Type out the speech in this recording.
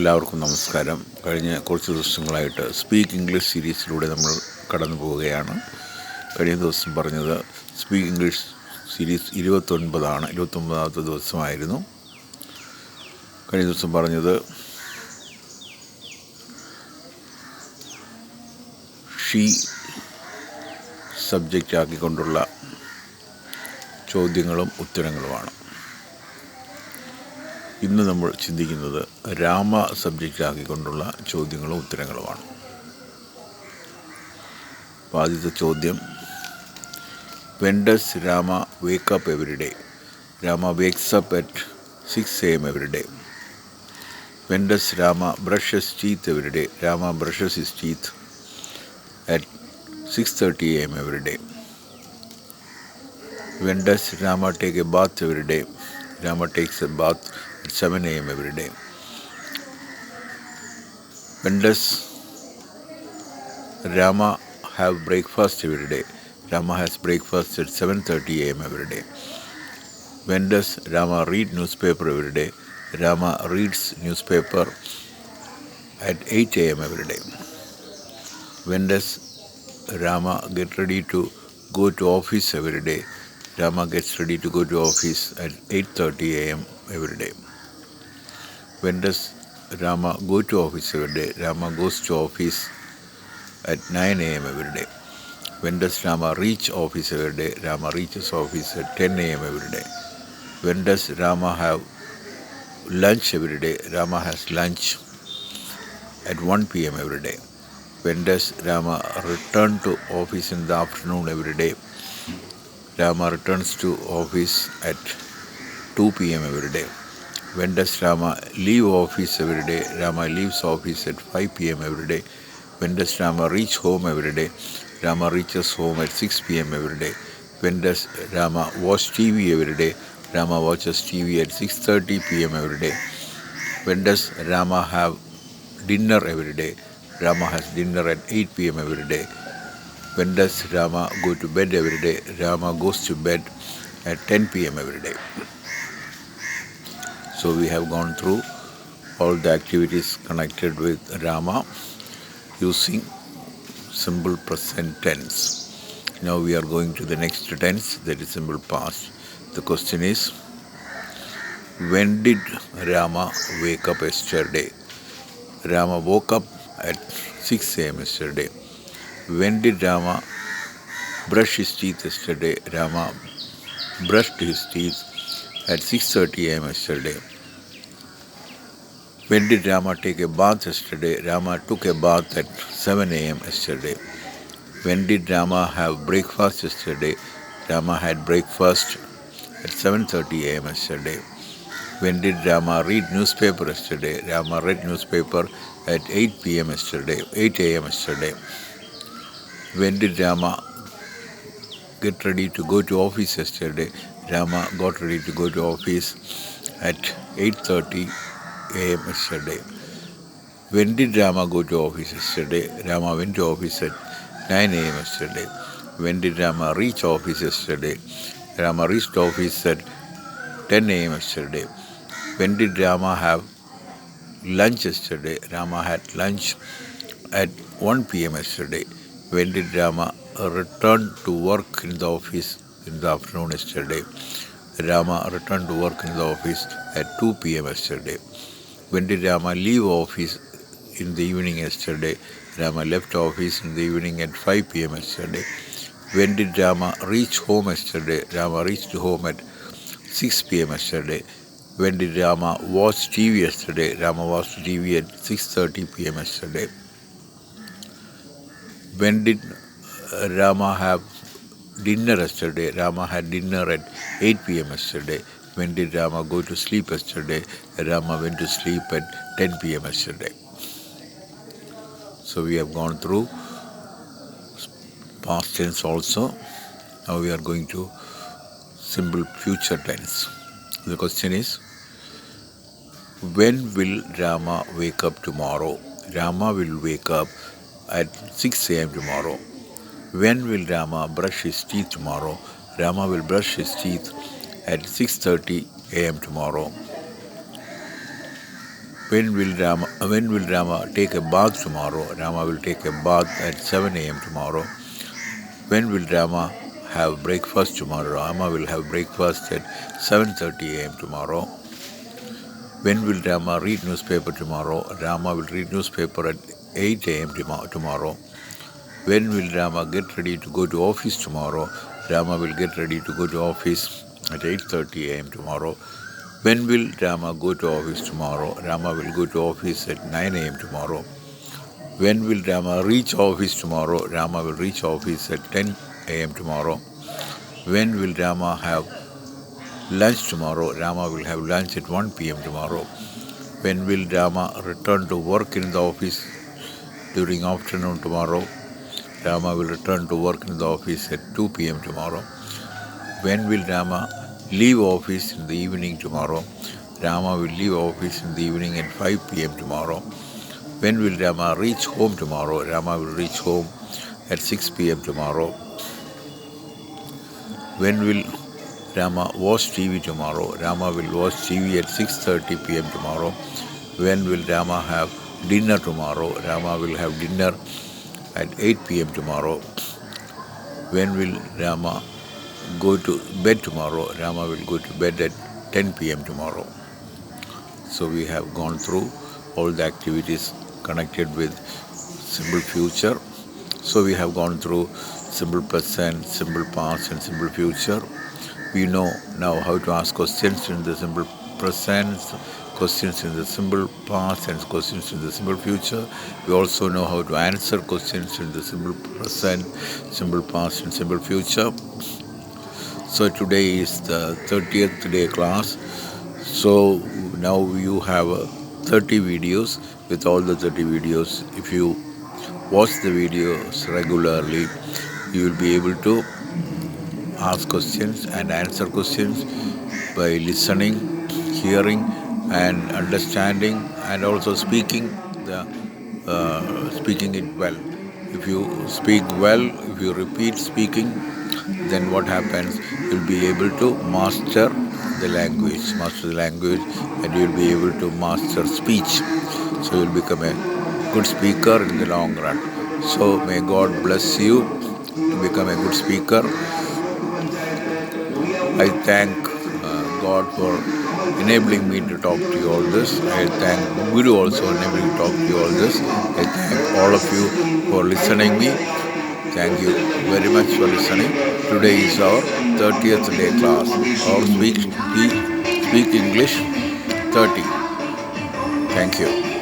എല്ലാവർക്കും നമസ്കാരം. കഴിഞ്ഞ കുറച്ച് ദിവസങ്ങളായിട്ട് സ്പീക്ക് ഇംഗ്ലീഷ് സീരീസിലൂടെ നമ്മൾ കടന്നു പോവുകയാണ്. കഴിഞ്ഞ ദിവസം പറഞ്ഞത് സ്പീക്ക് ഇംഗ്ലീഷ് സീരീസ് 29ാമത്തെ ദിവസമായിരുന്നു. കഴിഞ്ഞ ദിവസം പറഞ്ഞത് ഷീ സബ്ജക്റ്റ് ആക്കിക്കൊണ്ടുള്ള ചോദ്യങ്ങളും ഉത്തരങ്ങളുമാണ്. ഇന്ന് നമ്മൾ ചിന്തിക്കുന്നത് രാമ സബ്ജക്റ്റ് ആക്കിക്കൊണ്ടുള്ള ചോദ്യങ്ങളും ഉത്തരങ്ങളുമാണ്. ആദ്യത്തെ ചോദ്യം, when does Rama wake up every day? Rama wakes up at 6 a.m. every day. When does Rama brush his teeth every day? Rama brushes his teeth at 6:30 a.m. every day. When does Rama take a bath every day? Rama takes a bath at 7 a.m. every day. When does Rama have breakfast every day? Rama has breakfast at 7:30 a.m. every day. When does Rama read newspaper every day? Rama reads newspaper at 8 a.m. every day. When does Rama get ready to go to office every day? Rama gets ready to go to office at 8:30 a.m. every day. When does Rama go to office every day? Rama goes to office at 9 a.m. every day. When does Rama reach office every day? Rama reaches office at 10 a.m. every day. When does Rama have lunch every day? Rama has lunch at 1 p.m. every day. When does Rama return to office in the afternoon every day? Rama returns to office at 2 p.m. every day. When does Rama leave office every day? Rama leaves office at 5 p.m. every day. When does Rama reach home every day? Rama reaches home at 6 p.m. every day. When does Rama watch TV every day? Rama watches TV at 6:30 p.m. every day. When does Rama have dinner every day? Rama has dinner at 8 p.m. every day. When does Rama go to bed every day? Rama goes to bed at 10 p.m. every day. So we have gone through all the activities connected with Rama using simple present tense. Now we are going to the next tense, that is simple past. The question is, when did Rama wake up yesterday? Rama woke up at 6 a.m. yesterday. When did Rama brush his teeth yesterday? Rama brushed his teeth at 6:30 a.m. yesterday. When did Rama take a bath yesterday? Rama took a bath at 7 a.m. yesterday. When did Rama have breakfast yesterday? Rama had breakfast at 7:30 a.m. yesterday. When did Rama read newspaper yesterday? Rama read newspaper at 8 p.m. yesterday, 8 a.m. yesterday. When did Rama get ready to go to office yesterday? Rama got ready to go to office at 8:30 a.m. yesterday. When did Rama go to office yesterday? Rama went to office at 9 a.m. yesterday. When did Rama reach office yesterday? Rama reached office at 10 a.m. yesterday. When did Rama have lunch yesterday? Rama had lunch at 1 p.m. yesterday. When did Rama return to work in the office in the afternoon yesterday? Rama returned to work in the office at 2 p.m. yesterday. When did Rama leave office in the evening yesterday? Rama left office in the evening at 5 p.m. yesterday. When did Rama reach home yesterday? Rama reached home at 6 p.m. yesterday. When did Rama watch TV yesterday? Rama watched TV at 6:30 p.m. yesterday. When did Rama have dinner yesterday? Rama had dinner at 8 p.m. yesterday. When did Rama go to sleep yesterday? Rama went to sleep at 10 p.m. yesterday. So we have gone through past tense also. Now we are going to simple future tense. The question is, when will Rama wake up tomorrow? Rama will wake up at 6 a.m. tomorrow. When will Rama brush his teeth tomorrow? Rama will brush his teeth at 6:30 a.m. tomorrow. When will Rama take a bath tomorrow? Rama will take a bath at 7 a.m. tomorrow. When will Rama have breakfast tomorrow? Rama will have breakfast at 7:30 a.m. tomorrow. When will Rama read newspaper tomorrow? Rama will read newspaper at 8 a.m. tomorrow. When will Rama get ready to go to office tomorrow? Rama will get ready to go to office at 8:30 a.m. tomorrow. When will Rama go to office tomorrow? Rama will go to office at 9 a.m. tomorrow. When will Rama reach office tomorrow? Rama will reach office at 10 a.m. tomorrow. When will Rama have lunch tomorrow? Rama will have lunch at 1 p.m. tomorrow. When will Rama return to work in the office during afternoon tomorrow? Rama will return to work in the office at 2 p.m. tomorrow. When will Rama leave office in the evening tomorrow? Rama will leave office in the evening at 5 p.m. tomorrow. When will Rama reach home tomorrow? Rama will reach home at 6 p.m. tomorrow. When will Rama watch TV tomorrow? Rama will watch TV at 6:30 p.m. tomorrow. When will Rama have dinner tomorrow? Rama will have dinner at 8 p.m. tomorrow. When will Rama go to bed tomorrow? Rama will go to bed at 10 p.m. tomorrow. So we have gone through all the activities connected with simple future. So we have gone through simple present, simple past and simple future. We know now how to ask questions in the simple present, questions in the simple past and questions in the simple future. We also know how to answer questions in the simple present, simple past and simple future. So today is the 30th day class. So now you have 30 videos. With all the 30 videos, if you watch the videos regularly, you will be able to ask questions and answer questions by listening, hearing and understanding, and also speaking it well. If you speak well, if you repeat speaking, then what happens? You'll be able to master the language, and you'll be able to master speech. So you'll become a good speaker in the long run. So may God bless you to become a good speaker. I thank God for enabling me to talk to you all this. I thank Guru also enabling me to talk to you all this. I thank all of you for listening me. Thank you very much for listening. Today is our 30th day class. Our Speak English 30. Thank you.